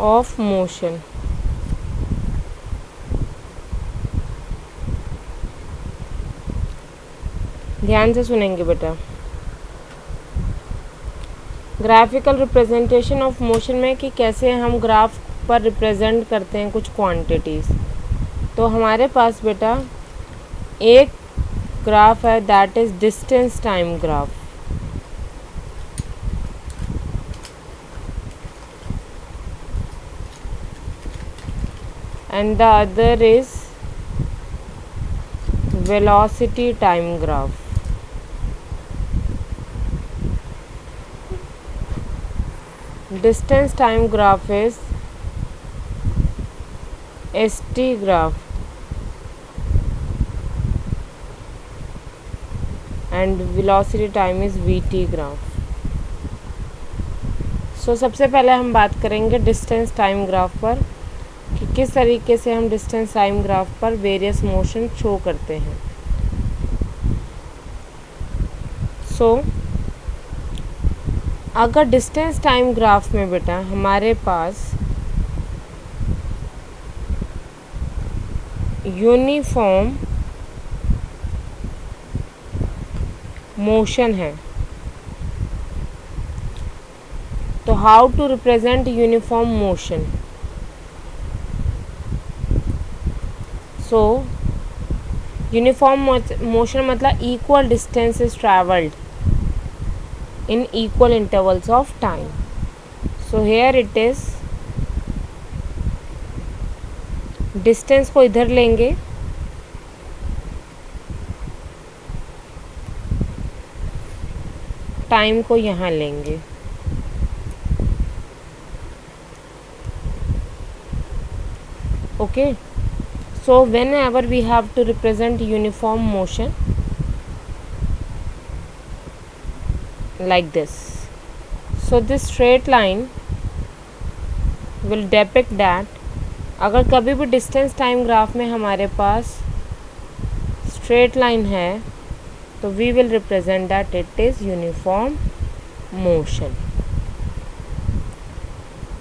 Of motion. ध्यान से सुनेंगे बेटा। ग्राफिकल रिप्रेजेंटेशन ऑफ मोशन में कि कैसे हम ग्राफ पर रिप्रेजेंट करते हैं कुछ क्वांटिटीज़। तो हमारे पास बेटा एक ग्राफ है, that is distance time graph. And the other is velocity time graph. Distance time graph is ST graph and velocity time is VT graph. So सबसे पहले हम बात करेंगे डिस्टेंस टाइम ग्राफ पर कि किस तरीके से हम डिस्टेंस टाइम ग्राफ पर वेरियस मोशन शो करते हैं। अगर डिस्टेंस टाइम ग्राफ में बेटा हमारे पास यूनिफॉर्म मोशन है, तो how to represent uniform motion. Uniform motion मतलब equal distance is travelled in equal intervals of time. So here it is, distance को इधर लेंगे, टाइम को यहाँ लेंगे। Okay, so whenever we have to represent uniform motion like this, so this straight line will depict that अगर कभी भी distance time graph में हमारे पास स्ट्रेट लाइन है तो we will represent that it is uniform motion.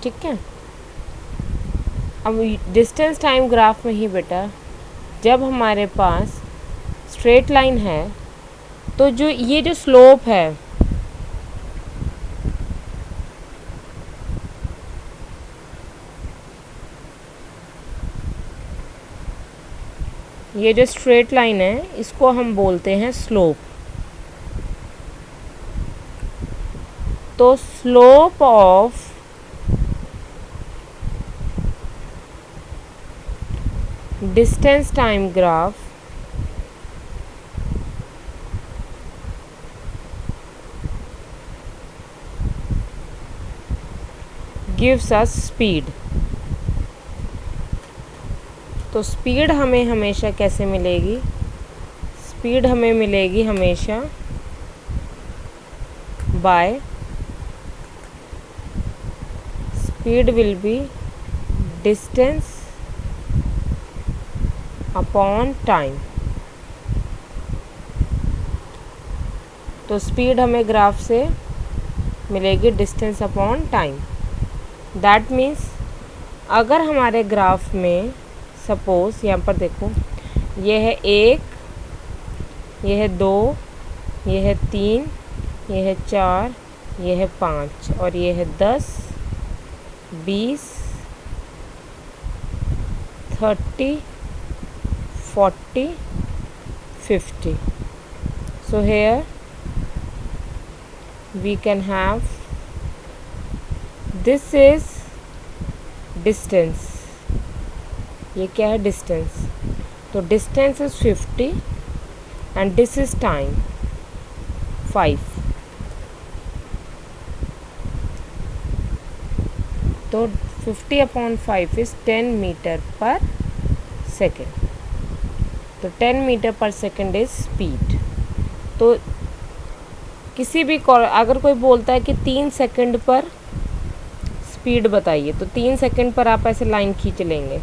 ठीक है। अब डिस्टेंस टाइम ग्राफ में ही बेटा जब हमारे पास स्ट्रेट लाइन है तो जो ये जो स्लोप है ये जो स्ट्रेट लाइन है इसको हम बोलते हैं स्लोप। तो slope of distance time graph gives us speed. तो स्पीड हमें हमेशा कैसे मिलेगी? स्पीड हमें मिलेगी हमेशा by speed will be distance upon time. तो स्पीड हमें ग्राफ से मिलेगी distance upon time. That means अगर हमारे ग्राफ में सपोज़ यहाँ पर देखो ये है 1, ये है 2, ये है 3, ये है 4, ये है 5 और ये है 10, 20, 30, 40, 50. So here we can have, this is distance. ये क्या है? डिस्टेंस। तो distance is 50 and this is time 5। तो 50/5 इज 10 मीटर पर सेकेंड। तो 10 metre per second is speed. तो किसी भी अगर कोई बोलता है कि 3 सेकंड पर स्पीड बताइए तो 3 सेकंड पर आप ऐसे लाइन खींच लेंगे।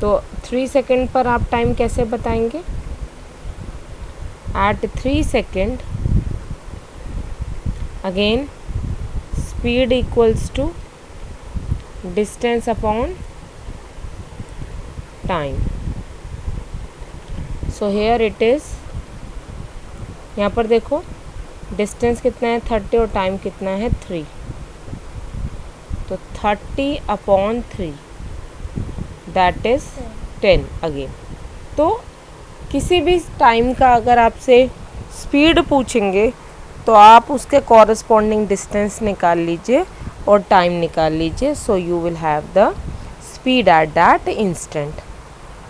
तो 3 सेकंड पर आप टाइम कैसे बताएंगे? At 3 second again speed equals to distance upon time. So here it is, यहाँ पर देखो डिस्टेंस कितना है 30 और टाइम कितना है 3. तो 30/3 दैट इज़ 10 अगेन. तो किसी भी टाइम का अगर आपसे स्पीड पूछेंगे तो आप उसके कॉरस्पॉन्डिंग डिस्टेंस निकाल लीजिए और टाइम निकाल लीजिए. So you will have the speed at that instant.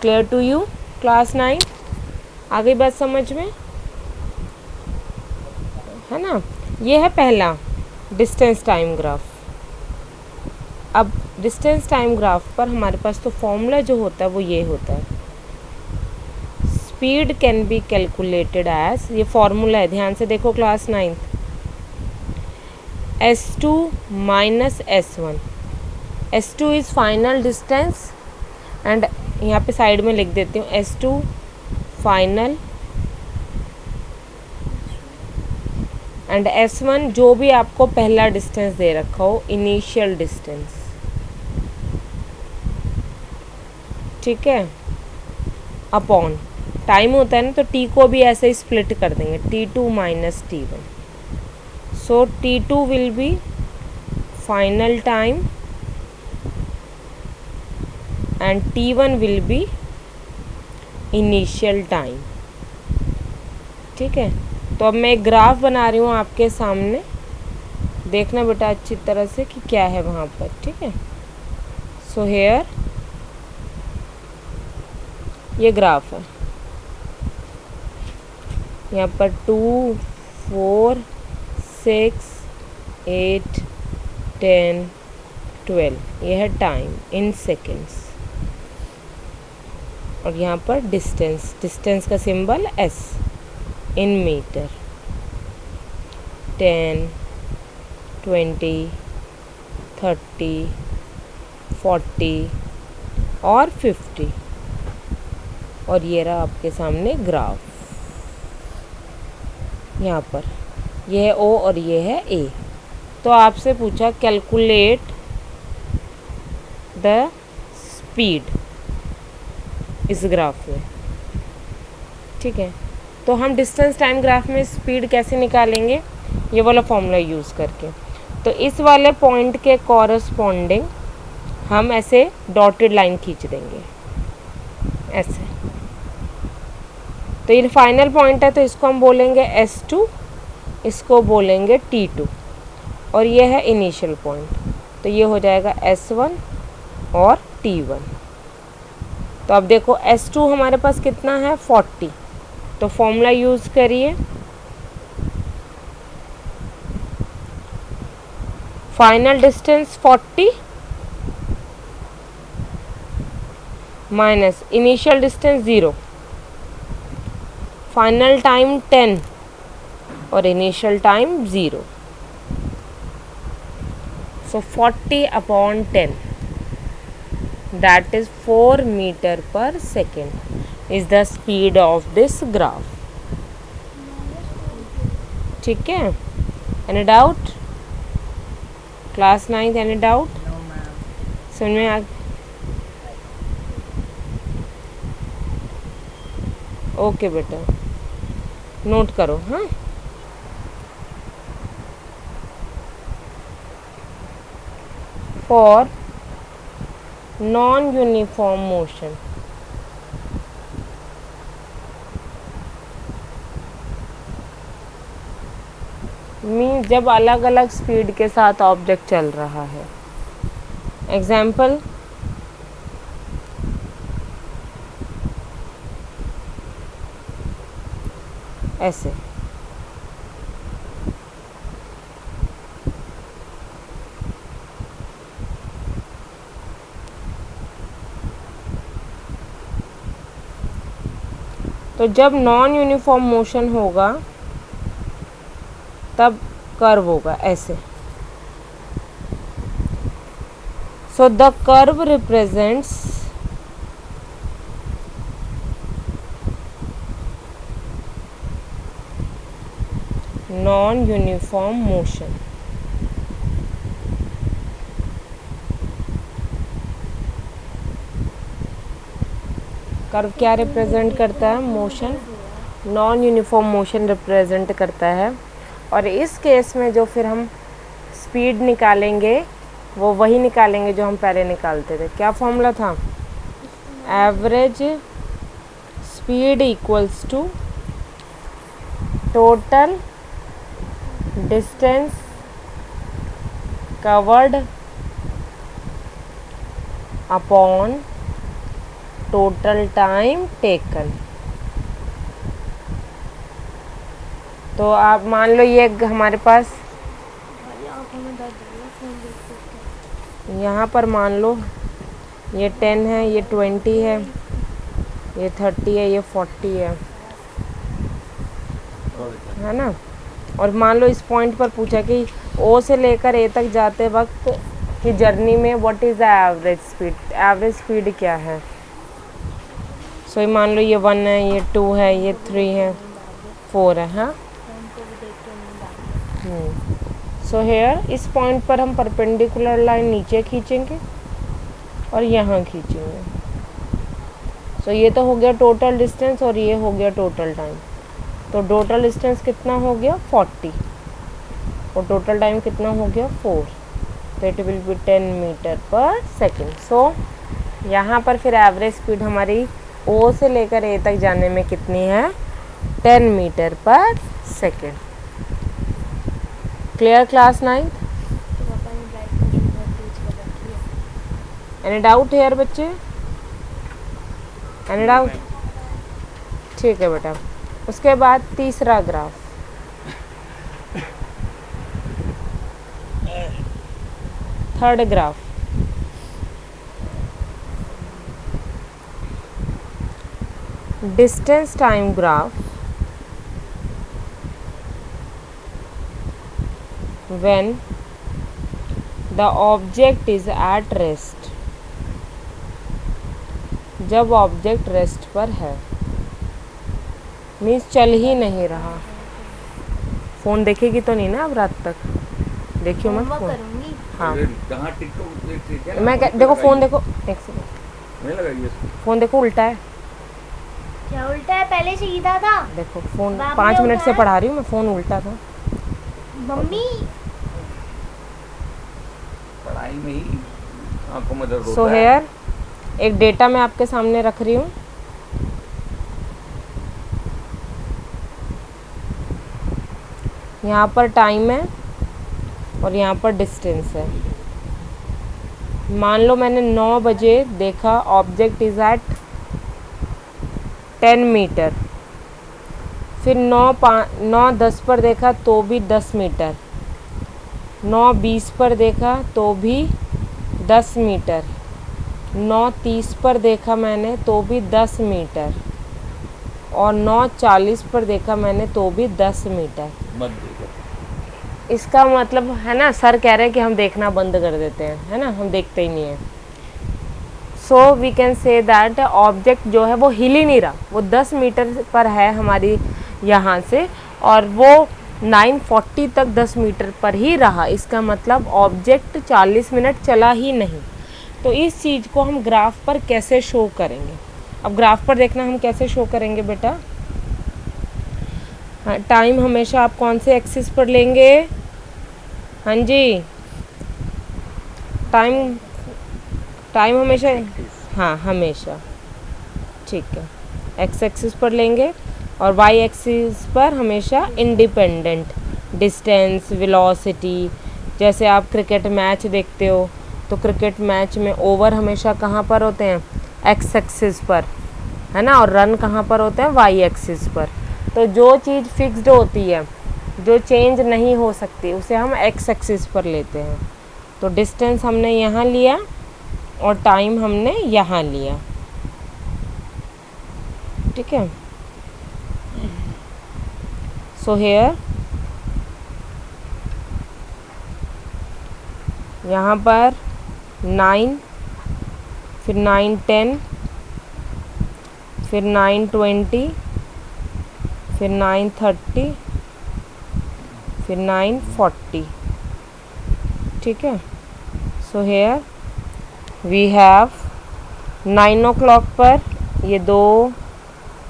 Clear to you class 9? आ गई बात समझ में, है ना? ये है पहला डिस्टेंस टाइम ग्राफ. अब डिस्टेंस टाइम ग्राफ पर हमारे पास तो फॉर्मूला जो होता है वो ये होता है. Speed can be calculated as, ये फॉर्मूला है, ध्यान से देखो class 9th. S2 minus S1. S2 is final distance and यहाँ पे साइड में लिख देती हूँ S2 फाइनल एंड S1 जो भी आपको पहला डिस्टेंस दे रखा हो, इनिशियल डिस्टेंस. ठीक है, अपॉन टाइम होता है ना, तो T को भी ऐसे ही स्प्लिट कर देंगे, T2 minus T1. So T2 will be final time and T1 will be initial time. ठीक है, तो अब मैं एक ग्राफ बना रही हूँ आपके सामने, देखना बेटा अच्छी तरह से कि क्या है वहाँ पर. ठीक है, सो हेयर ये ग्राफ है. यहाँ पर 2, 4, 6, 8, 10, 12 ये है टाइम इन सेकेंड्स. और यहाँ पर डिस्टेंस, डिस्टेंस का सिंबल S इन मीटर. 10, 20, 30, 40 और 50. और ये रहा आपके सामने ग्राफ. यहाँ पर ये है O और ये है A. तो आपसे पूछा कैलकुलेट द स्पीड इस ग्राफ में. ठीक है, तो हम डिस्टेंस टाइम ग्राफ में स्पीड कैसे निकालेंगे, ये वाला फॉर्मूला यूज़ करके. तो इस वाले पॉइंट के कॉरस्पॉन्डिंग हम ऐसे डॉटेड लाइन खींच देंगे ऐसे. तो ये फाइनल पॉइंट है तो इसको हम बोलेंगे S2, इसको बोलेंगे T2 और ये है इनिशियल पॉइंट, तो ये हो जाएगा S1 और T1. तो अब देखो S2 हमारे पास कितना है 40, तो फॉर्मूला यूज़ करिए. Final distance 40 minus initial distance 0, final time 10 और initial time 0. So 40/10 that is 4 meter per second is the speed of this graph. ठीक है, any doubt class 9th? any doubt? No ma'am. समझ में आ? Okay बेटा, note करो. हाँ, for non uniform motion mean जब अलग अलग स्पीड के साथ ऑब्जेक्ट चल रहा है. एग्जाम्पल, ऐसे. तो जब नॉन यूनिफॉर्म मोशन होगा तब कर्व होगा ऐसे. So the curve represents non uniform motion. Curve क्या रिप्रेजेंट करता है? Motion, non uniform motion represent करता है। और इस केस में जो फिर हम स्पीड निकालेंगे वो वही निकालेंगे जो हम पहले निकालते थे। क्या फॉर्मूला था? Average speed equals to total distance covered upon total time taken. तो आप मान लो ये हमारे पास यहाँ पर मान लो ये 10 है, ये 20 है, ये 30 है, ये 40 है ना। और मान लो इस पॉइंट पर पूछा कि ओ से लेकर ए तक जाते वक्त की जर्नी में what is the average speed, average speed क्या है। सो ये मान लो ये 1 है, ये 2 है, ये 3 है, 4 है। हाँ, सो हेयर इस पॉइंट पर हम परपेंडिकुलर लाइन नीचे खींचेंगे और यहाँ खींचेंगे। सो ये तो हो गया टोटल डिस्टेंस और ये हो गया टोटल टाइम। तो टोटल डिस्टेंस कितना हो गया? 40 और टोटल टाइम कितना हो गया? 4। तो it will be 10 metre per second. सो यहाँ पर फिर एवरेज स्पीड हमारी ओ से लेकर ए तक जाने में कितनी है? 10 metre per second. Clear class 9? Any doubt here बच्चे? Any doubt? ठीक है बेटा। उसके बाद तीसरा graph, third graph, distance time graph when the object is at rest, जब ऑब्जेक्ट रेस्ट पर है, मीन्स चल ही नहीं रहा। फ़ोन देखेगी तो नहीं ना अब रात तक? देखियो मत फ़ोन। हाँ, मैं देखो फ़ोन देखो, एक सेकंड, फ़ोन देखो उल्टा है। क्या उल्टा है? पहले सीधा था। देखो फ़ोन 5 मिनट से पढ़ा रही हूँ मैं, फ़ोन उल्टा था। मम्मी पढ़ाई में ही आंखों में दर्द होता है। सो हेयर एक डेटा मैं आपके सामने रख रही हूँ। यहाँ पर टाइम है और यहाँ पर डिस्टेंस है। मान लो मैंने 9 बजे देखा ऑब्जेक्ट इज़ एट 10 मीटर, फिर 9:10 पर देखा तो भी 10 मीटर, 9:20 पर देखा तो भी 10 मीटर, 9:30 पर देखा मैंने तो भी 10 मीटर, और 9:40 पर देखा मैंने तो भी 10 मीटर। मत देखो। इसका मतलब है ना, सर कह रहे हैं कि हम देखना बंद कर देते हैं, है ना, हम देखते ही नहीं हैं। So we can say that object जो है वो हिल ही नहीं रहा, वो 10 मीटर पर है हमारी यहाँ से, और वो 9:40 तक 10 मीटर पर ही रहा। इसका मतलब ऑब्जेक्ट 40 मिनट चला ही नहीं। तो इस चीज़ को हम ग्राफ पर कैसे शो करेंगे? अब ग्राफ पर देखना हम कैसे शो करेंगे बेटा। हाँ, टाइम हमेशा आप कौन से एक्सिस पर लेंगे? हाँ जी, टाइम हमेशा, हाँ हमेशा, ठीक है, एक्स एक्सिस पर लेंगे, और वाई एक्सिस पर हमेशा इंडिपेंडेंट डिस्टेंस, वेलोसिटी। जैसे आप क्रिकेट मैच देखते हो तो क्रिकेट मैच में ओवर हमेशा कहाँ पर होते हैं? एक्स एक्सिस पर, है ना, और रन कहाँ पर होते हैं? वाई एक्सिस पर। तो जो चीज़ फिक्स्ड होती है, जो चेंज नहीं हो सकती, उसे हम एक्स एक्सिस पर लेते हैं। तो डिस्टेंस हमने यहाँ लिया और टाइम हमने यहाँ लिया, ठीक है। सो हेयर यहाँ पर 9, फिर 9:10, फिर 9:20, फिर 9:30, फिर 9:40, ठीक है। So here we have 9 o'clock पर ये 2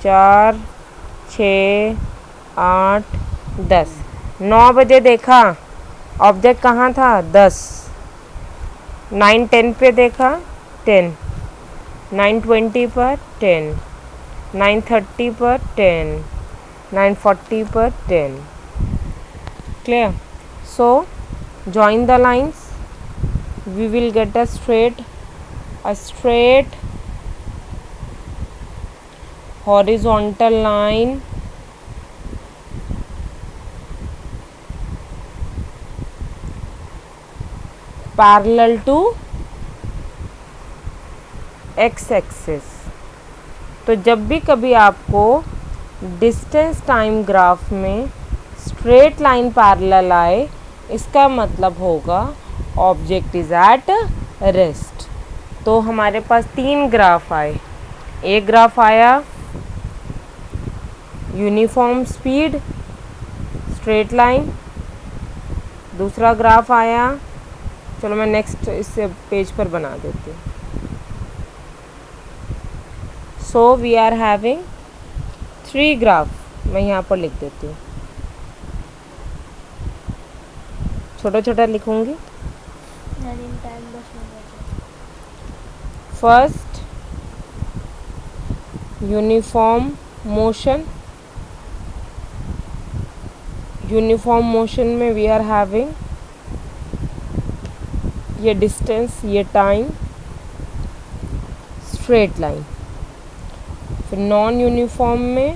4 6 8 10। 9 बजे देखा ऑब्जेक्ट कहाँ था 10। 9:10 पे देखा 10। 9:20 पर 10। 9:30 पर 10। 9:40 पर 10। Clear? So join the lines. We will get a straight horizontal line parallel to x axis। तो जब भी कभी आपको डिस्टेंस टाइम ग्राफ में स्ट्रेट लाइन पैरेलल आए, इसका मतलब होगा ऑब्जेक्ट इज एट रेस्ट। तो हमारे पास 3 ग्राफ आए। एक ग्राफ आया यूनिफॉर्म स्पीड स्ट्रेट लाइन, दूसरा ग्राफ आया, चलो मैं नेक्स्ट इस पेज पर बना देती हूँ। So we are having 3 graph, मैं यहाँ पर लिख देती हूँ, छोटा छोटा लिखूँगी। फर्स्ट यूनिफॉर्म मोशन में वी आर हैविंग ये डिस्टेंस, ये टाइम, स्ट्रेट लाइन। फिर नॉन यूनिफॉर्म में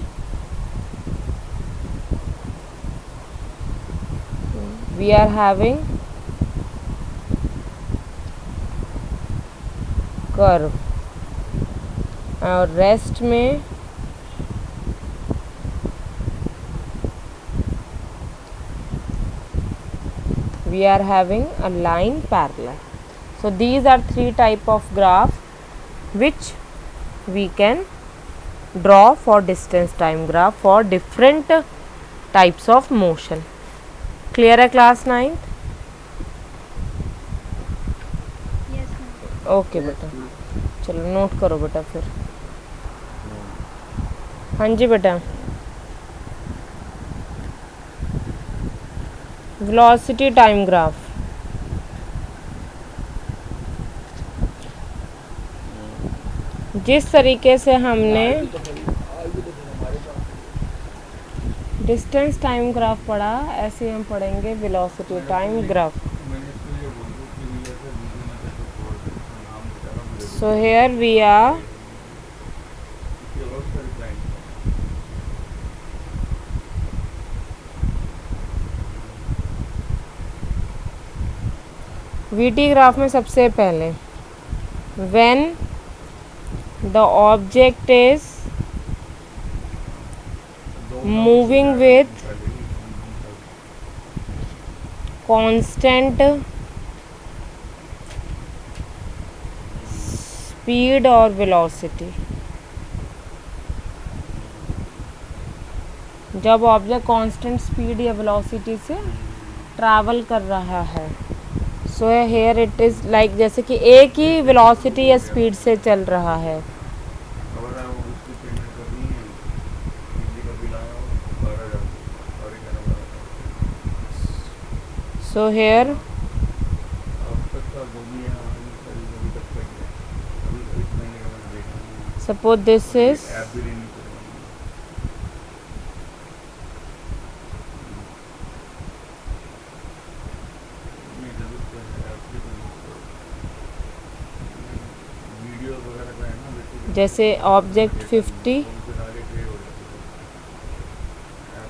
वी आर हैविंग कर्व, और रेस्ट में we are having a line parallel. So these are 3 type of graph which we can draw for distance time graph for different types of motion. Clear है class 9th? Yes ma'am. Okay बेटा, चलो note करो बेटा फिर। हाँ जी बेटा। Velocity time graph, जिस तरीके से हमने डिस्टेंस टाइम ग्राफ पढ़ा, ऐसे हम पढ़ेंगे velocity time graph. So here we are VT graph में सबसे पहले when the object is moving with constant speed और वेलोसिटी। जब ऑब्जेक्ट कांस्टेंट स्पीड या वेलोसिटी से ट्रैवल कर रहा है, so here it is like जैसे कि एक ही वेलोसिटी या स्पीड से चल रहा है। So hair suppose this is जैसे ऑब्जेक्ट 50,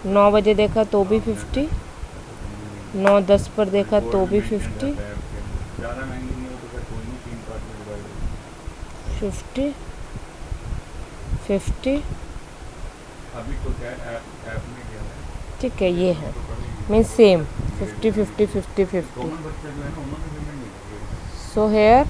9 बजे देखा तो भी 50, 9:10 पर देखा तो भी 50, 50, 50। ठीक है, ये है mean same 50 50 50 50। So here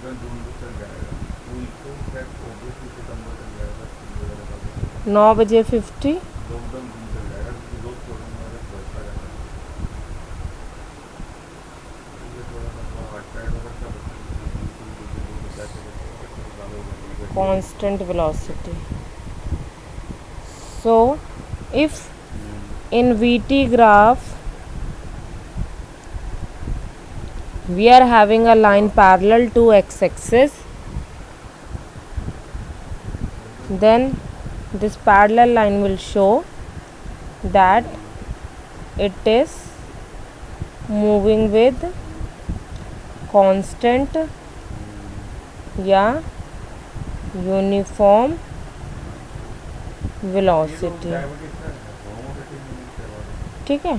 lockdown June तक चल जाएगा, स्कूल तो शायद ऑब्वियसली सितंबर तक जाएगा, स्कूल वगैरह का भी 9:50 लॉकडाउन जून तक जाएगा, क्योंकि रोज कोरोना वायरस बढ़ता रहता है। ये थोड़ा सा हार्ट साइड हो सकता है बच्चों को बचा के constant velocity. So if in VT graph we are having a line parallel to x-axis, then this parallel line will show that it is moving with constant या यूनिफॉर्म वेलोसिटी। ठीक है।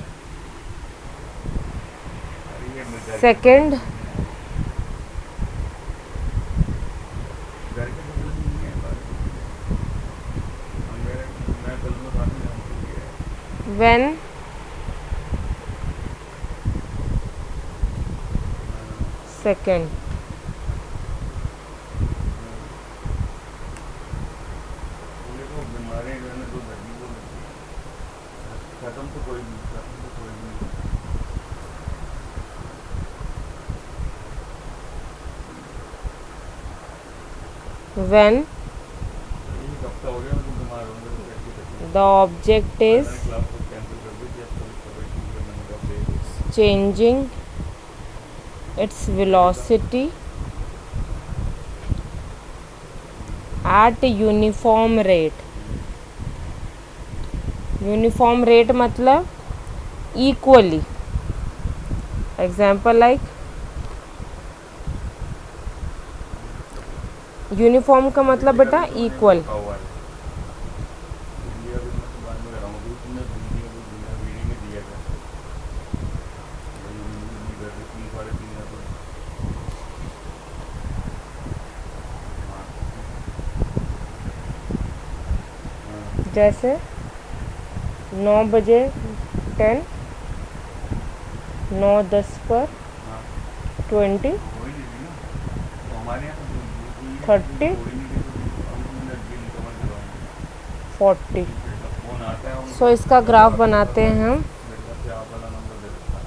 सेकंड when second खत्म तो कोई नहीं, खत्म तो कोई नहीं। when एक हफ्ता हो गया मैं बीमार हूँ, मेरे को कैसे the object is क्लास को कैंसिल कर दी, जब कभी कभी ठीक है मैंने कहा ले changing its velocity at uniform rate। Uniform rate मतलब इक्वली। एग्जाम्पल लाइक यूनिफॉर्म का मतलब बेटा इक्वल। इंडिया भी मैं बाद में कराऊंगा, क्योंकि तुमने वीडियो में दिया था 3 3 3 जैसे 9:10 9:10 पर 20 हमारे यहाँ 30 40। फोन आता है सो इसका ग्राफ बनाते हैं हम। मेरे पास से आप वाला नंबर दे देता है,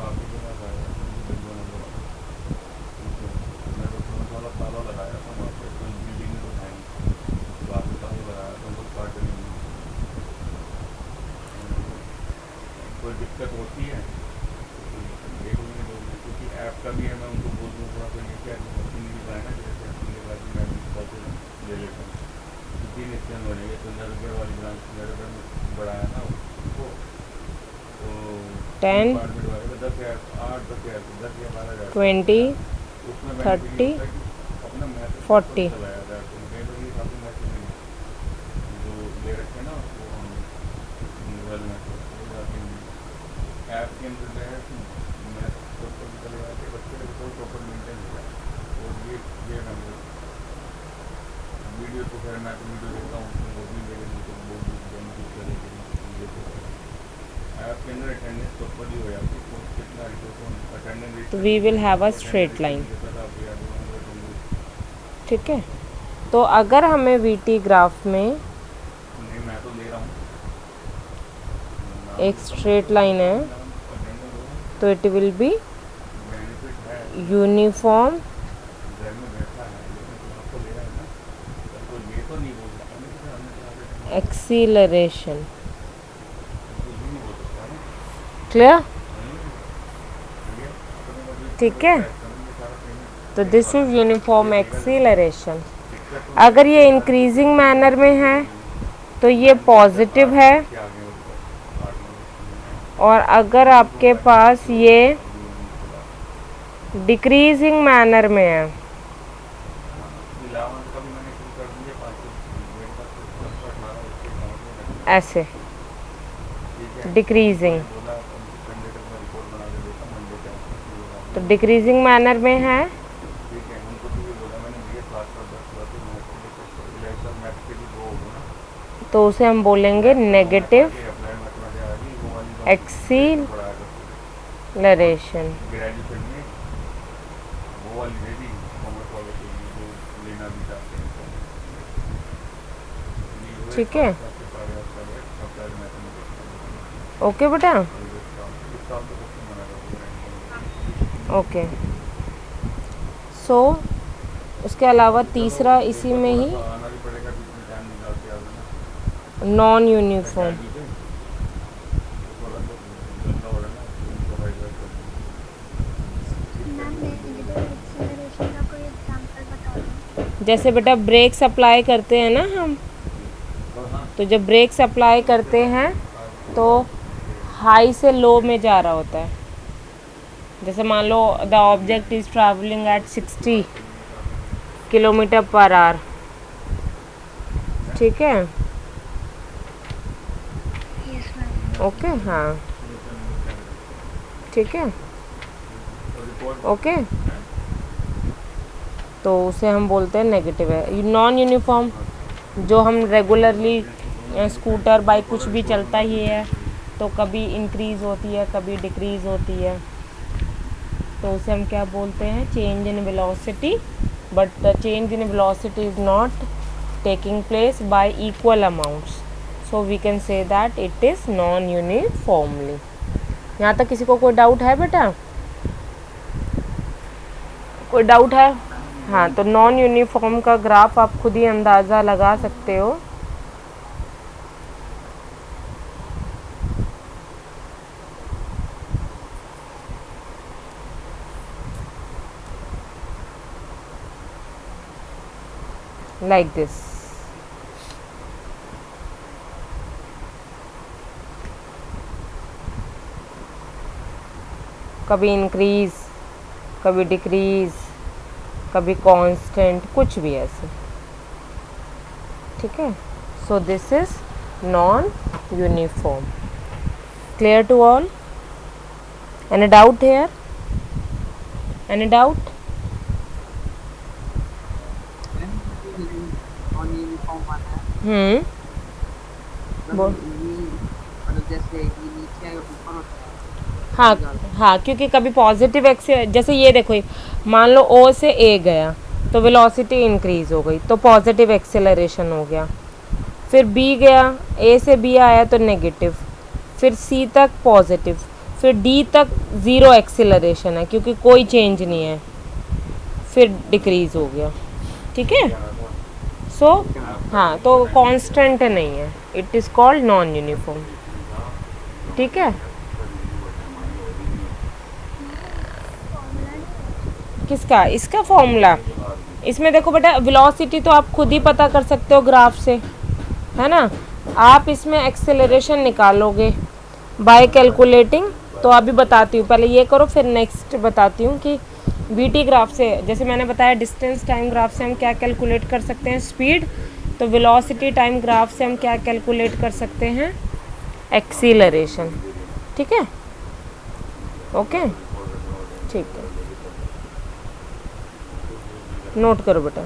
आप ही के पास आया मैं तो थोड़ा ताला लगाया था वहाँ पे, तो बिल्डिंग में तो है नहीं, तो आपके ताला लगाया था वो काट नहीं। कोई दिक्कत होती है देख लेंगे लोग, क्योंकि ऐप का भी है, मैं उनको बोल दूँ थोड़ा सा ये क्या मशीन भी पाए ना, जैसे अपने बाद मैं ले लेता हूँ। 3 स्कैन बनेंगे, सुंदरगढ़ वाली ब्रांच सुंदरगढ़ में बढ़ाया ना उसको, तो 10 डिपार्टमेंट वाले में 10,000 8 10,000 10 या 12,000 20 उसमें 30 अपना मैसेज 40। चलाया था, तो कई बार ये काफ़ी मैसेज नहीं जो ले रखे ना वो मोबाइल मैसेज ऐप के अंदर जो है मैसेज प्रॉपर चले जाते बच्चे को प्रॉपर मेंटेन हो जाए। और ये नंबर वीडियो तो खैर मैं तो वीडियो देखता हूँ, वो भी मेरे लिए तो बहुत बेनिफिट करेगी। ऐप के अंदर अटेंडेंस प्रॉपरली हो जाती है, तो कितना अटेंडेंस तो we will have a straight line. ठीक है। तो अगर हमें वीटी ग्राफ में नहीं मैं तो ले रहा हूँ एक स्ट्रेट लाइन है तो इट विल बी बेनिफिट है, यूनिफॉर्म घर में बैठा है लेकिन तो आपको ले रहा है ना, तो ये तो नहीं बोल सकता मैं कि हमने एक्सीलरेशन। तो ये नहीं बोल सकता ना, क्लियर? ये ठीक है। तो दिस इज यूनिफॉर्म एक्सीलरेशन। अगर ये इंक्रीजिंग मैनर में है तो ये पॉजिटिव है, क्या आगे और अगर आपके पास ये डिक्रीजिंग मैनर में है इलावा का भी मैंने शुरू कर दिया 5 ऐसे डिक्रीजिंग, बोला संडे तक मैं रिपोर्ट बना के देता हूँ, मंडे तक तो डिक्रीजिंग मैनर में है ठीक है। उनको तो ये बोला मैंने ये क्लास पर 10 क्लास मैथ के भी वो होगा ना, तो उसे हम बोलेंगे नेगेटिव अप्लाई मैथमेटिक्स आ गई वो वाली एक्सीलरेशन। ग्रेजुएशन में वो वाली है जी, कॉमर्स वालों के लिए जो लेना भी चाहते हैं। ठीक है, ओके बेटा, ओके। सो उसके अलावा तीसरा इसी में ही आना भी पड़ेगा, बीच में टाइम निकाल के आना। Non uniform. Ma'am negative acceleration का कोई एग्जांपल बता दो। जैसे बेटा ब्रेक्स अप्लाई करते हैं ना हम, तो जब ब्रेक्स अप्लाई करते हैं तो हाई से लो में जा रहा होता है। जैसे मान लो the object is travelling at 60 kilometre per hour, ठीक है, यस मैम। ओके, हाँ, ठीक है, ओके। तो उसे हम बोलते हैं नेगेटिव है। नॉन यूनिफॉर्म, जो हम रेगुलरली स्कूटर बाइक कुछ भी चलता ही है, तो कभी इंक्रीज़ होती है कभी डिक्रीज़ होती है, तो उसे हम क्या बोलते हैं, change in velocity, but the change in velocity is not taking place by equal amounts, so we can say that it is non uniformly. यहाँ तक किसी को कोई डाउट है बेटा? कोई डाउट है? हाँ, तो नॉन यूनिफॉर्म का ग्राफ आप खुद ही अंदाज़ा लगा सकते हो। लाइक दिस, कभी इंक्रीज, कभी डिक्रीज, कभी कांस्टेंट, कुछ भी ऐसे, ठीक है। So this is non uniform. Clear to all? Any doubt here? Any doubt? Non uniform आता है, बोल। मतलब जैसे ये नीचे है ऊपर होता है। हाँ, हाँ, क्योंकि कभी पॉजिटिव जैसे ये देखो, मान लो ओ से ए गया तो वेलोसिटी इंक्रीज हो गई तो पॉजिटिव एक्सेलरेशन हो गया, फिर बी गया, ए से बी आया तो नेगेटिव, फिर सी तक पॉजिटिव, फिर डी तक ज़ीरो एक्सेलरेशन है क्योंकि कोई चेंज नहीं है, फिर डिक्रीज हो गया, ठीक है। सो हाँ, तो कांस्टेंट नहीं है, it is called non uniform, ठीक है। किसका? इसका फॉर्मूला, इसमें देखो बेटा, वेलोसिटी तो आप खुद ही पता कर सकते हो ग्राफ से, है ना। आप इसमें एक्सेलरेशन निकालोगे बाय कैलकुलेटिंग, तो अभी बताती हूँ, पहले ये करो फिर नेक्स्ट बताती हूँ कि वीटी ग्राफ से, जैसे मैंने बताया डिस्टेंस टाइम ग्राफ से हम क्या कैलकुलेट कर सकते हैं, स्पीड, तो वेलोसिटी टाइम ग्राफ से हम क्या कैलकुलेट कर सकते हैं, एक्सीलरेशन, ठीक है, ओके, ठीक है, नोट करो बेटा।